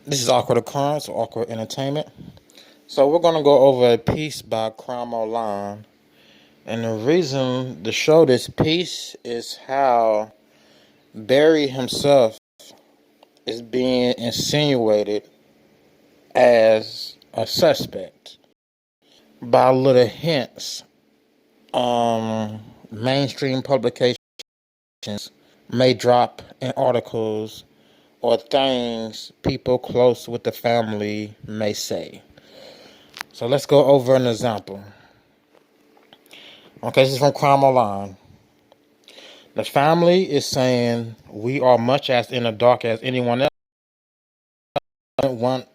This is Awkward Occurrence, Awkward Entertainment. So we're gonna go over a piece by Crime Online, and the reason to show this piece is how Barry himself is being insinuated as a suspect by little hints. Mainstream publications may drop in articles or things people close with the family may say. So let's go over an example. Okay, this is from Crime Online. The family is saying we are much as in the dark as anyone else. Don't want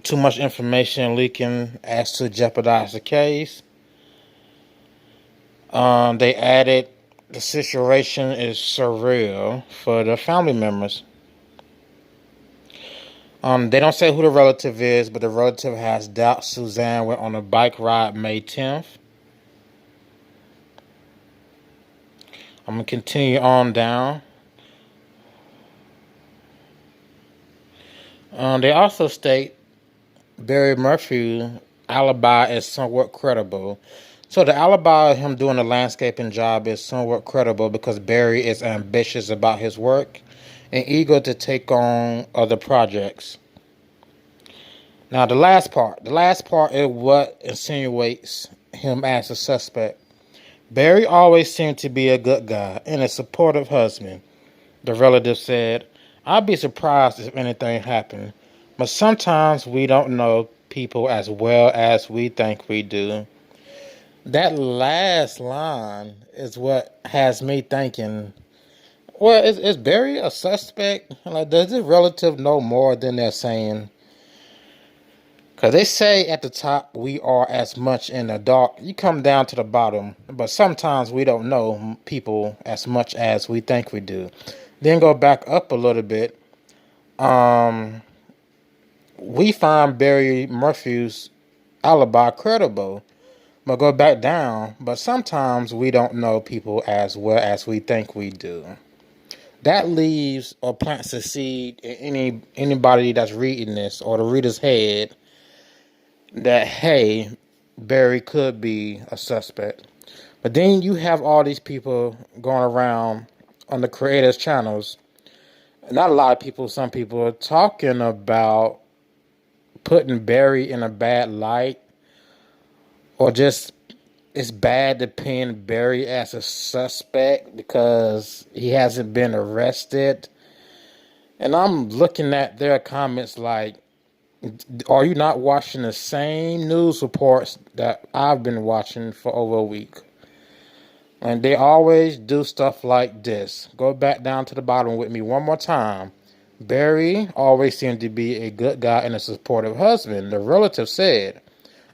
too much information leaking as to jeopardize the case. They added the situation is surreal for the family members. They don't say who the relative is, but the relative has doubts Suzanne went on a bike ride May 10th. I'm going to continue on down. They also state Barry Morphew alibi is somewhat credible. So the alibi of him doing the landscaping job is somewhat credible because Barry is ambitious about his work and eager to take on other projects. Now the last part is what insinuates him as a suspect. Barry always seemed to be a good guy and a supportive husband, the relative said. I'd be surprised if anything happened, but sometimes we don't know people as well as we think we do. That last line is what has me thinking, well, is Barry a suspect? Like, does this relative know more than they're saying? Because they say at the top, we are as much in the dark. You come down to the bottom, but sometimes we don't know people as much as we think we do. Then go back up a little bit. We find Barry Morphew's alibi credible, but go back down. But sometimes we don't know people as well as we think we do. That leaves or plants a seed in anybody that's reading this or the reader's head that, hey, Barry could be a suspect. But then you have all these people going around on the creators' channels. Not a lot of people, some people are talking about putting Barry in a bad light, or just it's bad to pin Barry as a suspect because he hasn't been arrested. And I'm looking at their comments like, are you not watching the same news reports that I've been watching for over a week? And they always do stuff like this. Go back down to the bottom with me one more time. Barry always seemed to be a good guy and a supportive husband, the relative said.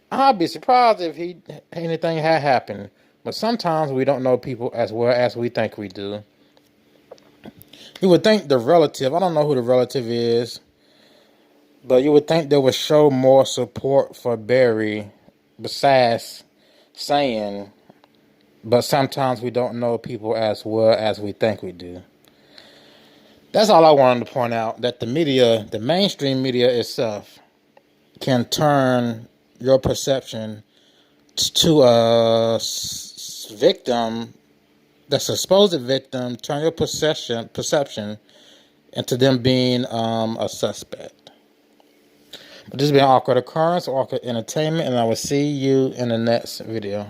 I'd be surprised if anything had happened, but sometimes we don't know people as well as we think we do. You would think the relative, I don't know who the relative is, but you would think they would show more support for Barry besides saying, but sometimes we don't know people as well as we think we do. That's all I wanted to point out, that the media, the mainstream media itself, can turn your perception to a victim, that's a supposed victim, turn your perception into them being a suspect. But this has been Awkward Occurrence, Awkward Entertainment, and I will see you in the next video.